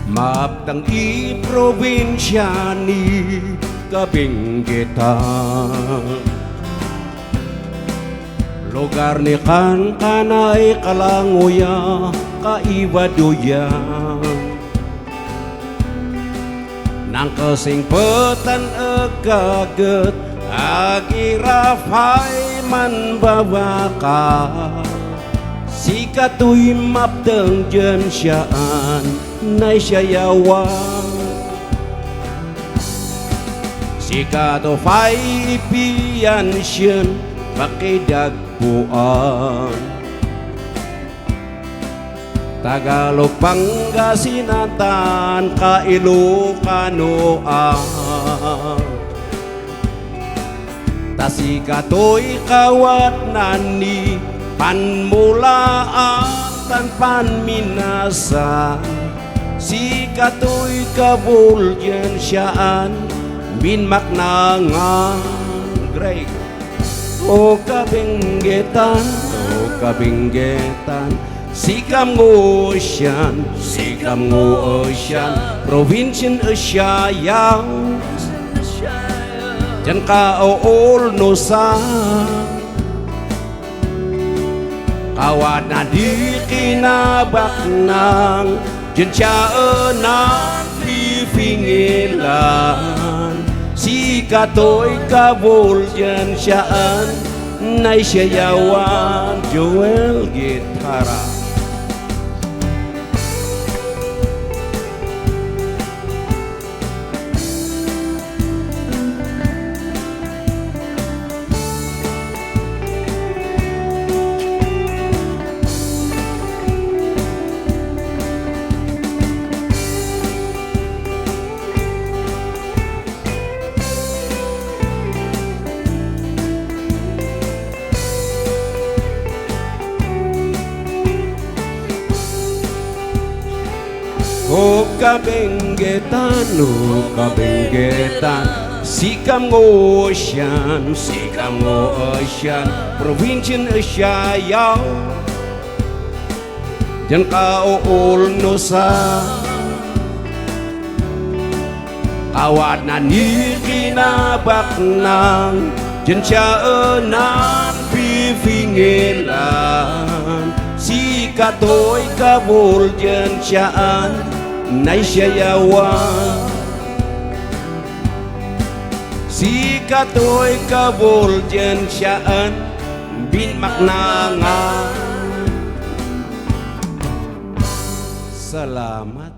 Maptang i probinsya ni Kabinggitan. Lugar ni kan kanay kalanguya kaibaduyan. Nang kasingpetan agaget agirafay man babaka. Si katoy maptang dyan siyaan nay siyayawan. Si katofay ipiyan siyan pakidagpuan. Tagalog Pangasinatan Kailocanoan. Si katoy kawat nani panmulaan tan panminasan. Si katoy kabulyan siyaan min maknangan. Greg o Kabinggitan, o Kabinggitan, sikam ngo ocean, sikam ngo ocean, provincian Asyayaw, jan ka ool nusa, kawat na di kinabak nang, jan siya enang pifingilan. Si katoy kabulyan siyaan nay siyayawan. Joel Gitara. O Kabinggitan, o Kabinggitan, sikam ngo ocean, sikam ngo ocean, provincian Asyayaw, jan ka ool nusa, kawat na ni kinabak nang, jan siya enang pifingilan. Si katoy kabulyan siyaan nay siyayawan. Si katoy kabulyan siyaan bin maknangan. Salamat.